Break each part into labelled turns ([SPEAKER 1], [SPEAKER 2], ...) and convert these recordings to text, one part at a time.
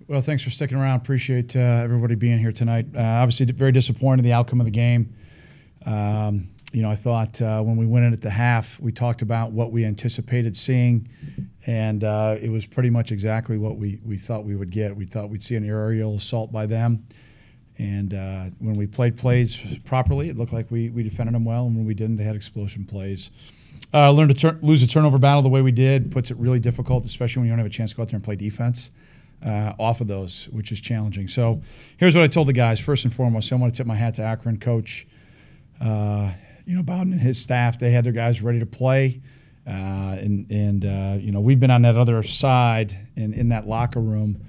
[SPEAKER 1] Well, thanks for sticking around. Appreciate everybody being here tonight. Obviously, very disappointed in the outcome of the game. I thought when we went in at the half, we talked about what we anticipated seeing, and it was pretty much exactly what we thought we would get. We thought we'd see an aerial assault by them, and when we played plays properly, it looked like we defended them well, and when we didn't, they had explosion plays. Learned to lose a turnover battle the way we did puts it really difficult, especially when you don't have a chance to go out there and play defense off of those, which is challenging. So here's what I told the guys. First and foremost, I want to tip my hat to Akron coach, Bowden and his staff. They had their guys ready to play. We've been on that other side in that locker room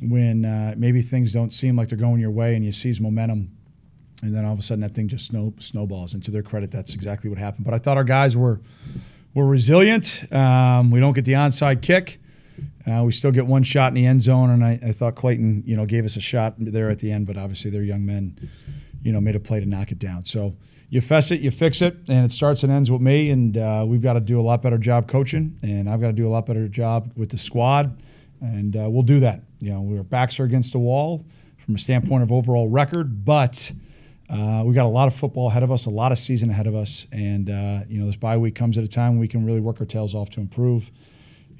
[SPEAKER 1] when maybe things don't seem like they're going your way and you seize momentum. And then all of a sudden that thing just snowballs. And to their credit, that's exactly what happened. But I thought our guys were resilient. We don't get the onside kick. We still get one shot in the end zone, and I thought Clayton, gave us a shot there at the end. But obviously they're young men, made a play to knock it down. So you fess it, you fix it, and it starts and ends with me. And we've got to do a lot better job coaching, and I've got to do a lot better job with the squad, and we'll do that. Our backs are against the wall from a standpoint of overall record, but we've got a lot of football ahead of us, a lot of season ahead of us, and this bye week comes at a time when we can really work our tails off to improve,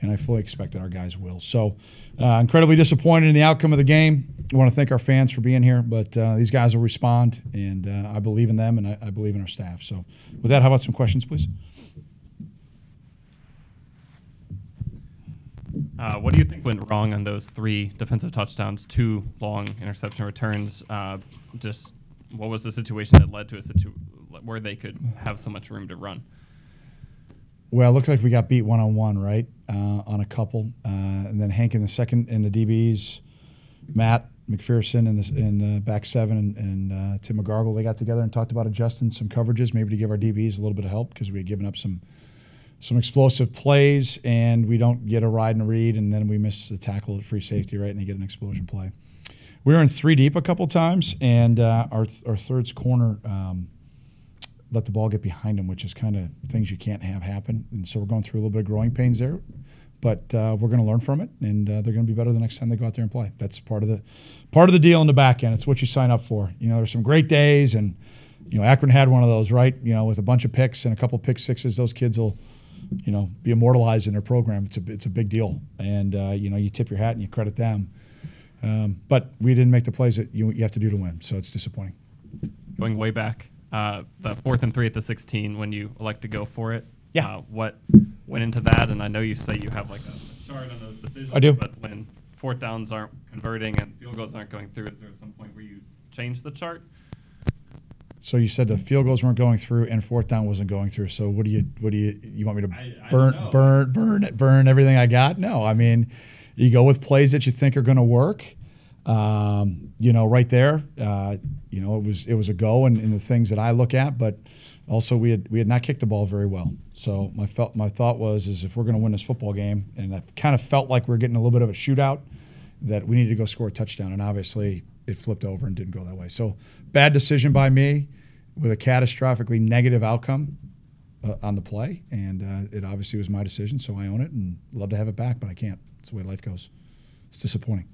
[SPEAKER 1] and I fully expect that our guys will. So incredibly disappointed in the outcome of the game. I want to thank our fans for being here, but these guys will respond, and I believe in them, and I believe in our staff. So with that, how about some questions, please?
[SPEAKER 2] What do you think went wrong on those 3 defensive touchdowns, 2 long interception returns? What was the situation that led to where they could have so much room to run?
[SPEAKER 1] Well, it looked like we got beat one-on-one, right, on a couple. And then Hank in the second, and the DBs, Matt McPherson in the back 7, and Tim McGargle, they got together and talked about adjusting some coverages, maybe to give our DBs a little bit of help because we had given up some explosive plays, and we don't get a ride and read, and then we miss the tackle at free safety, right, and they get an explosion play. We were in 3 deep a couple times, and our third's corner let the ball get behind him, which is kind of things you can't have happen. And so we're going through a little bit of growing pains there, but we're going to learn from it, and they're going to be better the next time they go out there and play. That's part of the deal in the back end. It's what you sign up for. There's some great days, and Akron had one of those, right? With a bunch of picks and a couple pick sixes, those kids will be immortalized in their program. It's a big deal, and you tip your hat and you credit them. But we didn't make the plays that you have to do to win, so it's disappointing.
[SPEAKER 2] Going way back, the 4th and 3 at the 16 when you elect to go for it.
[SPEAKER 1] Yeah.
[SPEAKER 2] What went into that? And I know you say you have like a chart on those decisions.
[SPEAKER 1] I do.
[SPEAKER 2] But when 4th downs aren't converting and field goals aren't going through, is there some point where you change the chart? So
[SPEAKER 1] you said the field goals weren't going through and 4th down wasn't going through. So what do you want me to burn everything I got? No, I mean, you go with plays that you think are going to work. Right there, it was a go in the things that I look at, but also we had not kicked the ball very well. So my thought was if we're going to win this football game, and I kind of felt like we were getting a little bit of a shootout, that we needed to go score a touchdown, and obviously it flipped over and didn't go that way. So bad decision by me with a catastrophically negative outcome on the play, and it obviously was my decision, so I own it and love to have it back, but I can't. It's the way life goes. It's disappointing.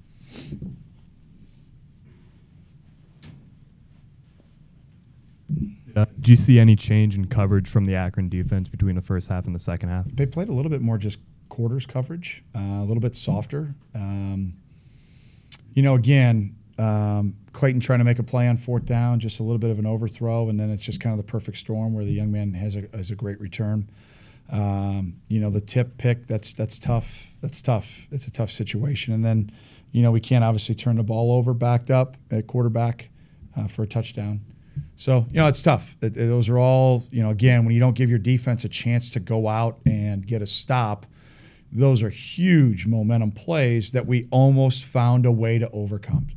[SPEAKER 3] Did you see any change in coverage from the Akron defense between the first half and the second half?
[SPEAKER 1] They played a little bit more just quarters coverage, a little bit softer. Clayton trying to make a play on 4th down, just a little bit of an overthrow, and then it's just kind of the perfect storm where the young man has a great return. The tip pick, that's tough. That's tough. It's a tough situation. And then, we can't obviously turn the ball over backed up at quarterback for a touchdown. So, it's tough. Those are all, again, when you don't give your defense a chance to go out and get a stop, those are huge momentum plays that we almost found a way to overcome.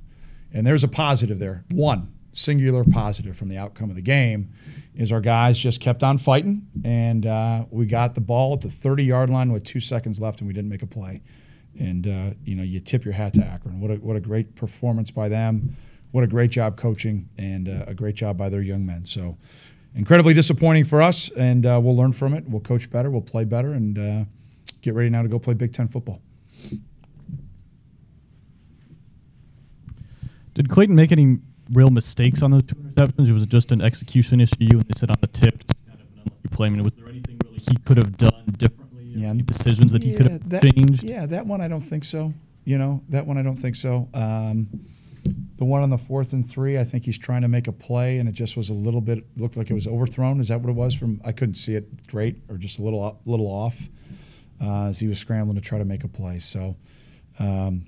[SPEAKER 1] And there's a positive there. One singular positive from the outcome of the game is our guys just kept on fighting, and we got the ball at the 30-yard line with 2 seconds left, and we didn't make a play. And, you tip your hat to Akron. What a great performance by them. What a great job coaching, and a great job by their young men. So incredibly disappointing for us, and we'll learn from it. We'll coach better. We'll play better, and get ready now to go play Big Ten football.
[SPEAKER 4] Did Clayton make any real mistakes on those 2 interceptions, or was it just an execution issue and they said on the tip, just kind of an unlucky play? I mean, was there anything really he could have done differently?
[SPEAKER 1] Yeah.
[SPEAKER 4] Any decisions that he could have changed?
[SPEAKER 1] Yeah, that one I don't think so. That one I don't think so. The one on the 4th and 3, I think he's trying to make a play, and it just was a little bit, looked like it was overthrown. Is that what it was? I couldn't see it great, or just a little off as he was scrambling to try to make a play. So, in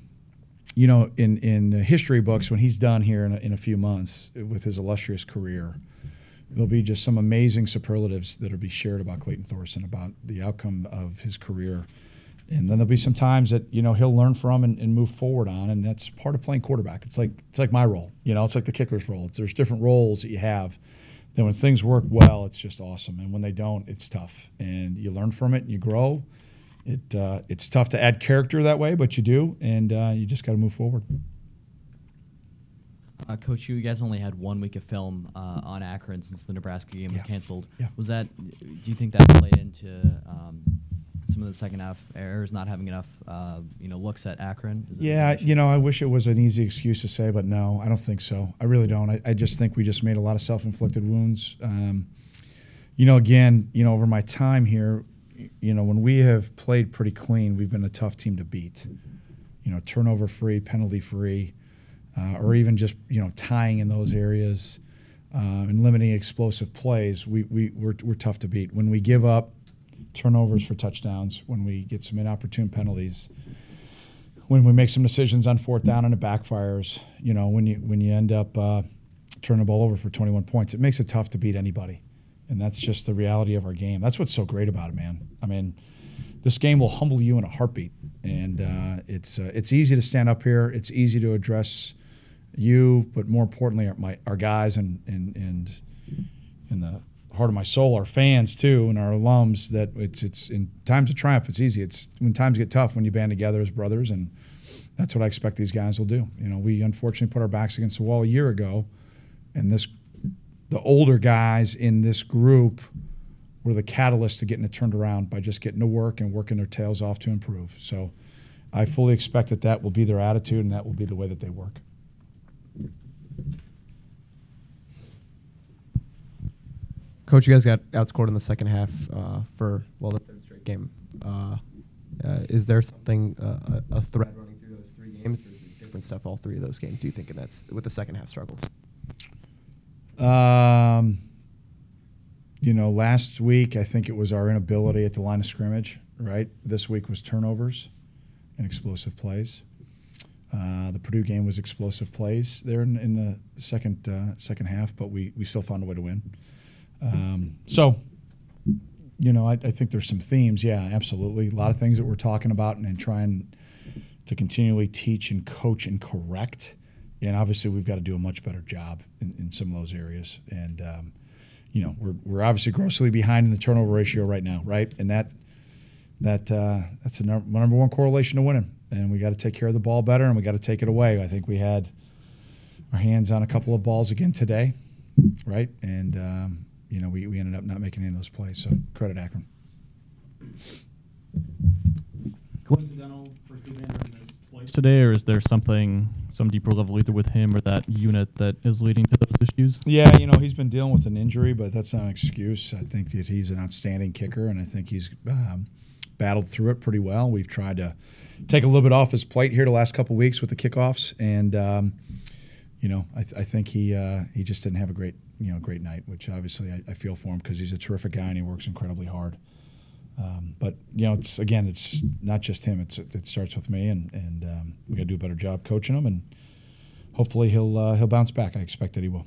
[SPEAKER 1] the history books, when he's done here in a few months with his illustrious career, there'll be just some amazing superlatives that will be shared about Clayton Thorson, about the outcome of his career. And then there'll be some times that he'll learn from and move forward on, and that's part of playing quarterback. It's like my role, it's like the kicker's role. There's different roles that you have. Then when things work well, it's just awesome, and when they don't, it's tough. And you learn from it, and you grow. It's tough to add character that way, but you do, and you just got to move forward.
[SPEAKER 5] Coach, you guys only had 1 week of film on Akron since the Nebraska game was canceled.
[SPEAKER 1] Yeah.
[SPEAKER 5] Do you think that played into some of the second half errors, not having enough, looks at Akron?
[SPEAKER 1] I wish it was an easy excuse to say, but no, I don't think so. I really don't. I just think we just made a lot of self-inflicted wounds. Again, over my time here, when we have played pretty clean, we've been a tough team to beat. Turnover-free, penalty-free, or even just, tying in those areas and limiting explosive plays, we're tough to beat. When we give up turnovers for touchdowns, when we get some inopportune penalties, when we make some decisions on 4th down and it backfires, when you end up turning the ball over for 21 points, it makes it tough to beat anybody. And that's just the reality of our game. That's what's so great about it, man. I mean, this game will humble you in a heartbeat. And it's easy to stand up here. It's easy to address you, but more importantly, our guys and in the heart of my soul, our fans too, and our alums, that it's in times of triumph, it's easy. It's when times get tough when you band together as brothers, and that's what I expect these guys will do. We unfortunately put our backs against the wall a year ago, and the older guys in this group were the catalyst to getting it turned around by just getting to work and working their tails off to improve. So I fully expect that will be their attitude, and that will be the way that they work.
[SPEAKER 6] Coach, you guys got outscored in the second half for the 3rd straight game. Is there something, a thread running through those 3 games, or is it different stuff all 3 of those games, do you think, and that's with the second half struggles?
[SPEAKER 1] Last week I think it was our inability at the line of scrimmage, right? This week was turnovers and explosive plays. The Purdue game was explosive plays there in the second half, but we still found a way to win. I think there's some themes. Yeah, absolutely. A lot of things that we're talking about and trying to continually teach and coach and correct. And obviously we've got to do a much better job in some of those areas. And, we're obviously grossly behind in the turnover ratio right now, right? And that's the number one correlation to winning. And we got to take care of the ball better, and we got to take it away. I think we had our hands on a couple of balls again today, right? And, we ended up not making any of those plays. So credit Akron.
[SPEAKER 4] Coincidental for twice today, or is there some deeper level either with him or that unit that is leading to those issues?
[SPEAKER 1] Yeah, he's been dealing with an injury, but that's not an excuse. I think that he's an outstanding kicker, and I think he's battled through it pretty well. We've tried to take a little bit off his plate here the last couple of weeks with the kickoffs, and I think he just didn't have a great night, which obviously I feel for him because he's a terrific guy and he works incredibly hard. But it's not just him. It starts with me, and we got to do a better job coaching him, and hopefully he'll bounce back. I expect that he will.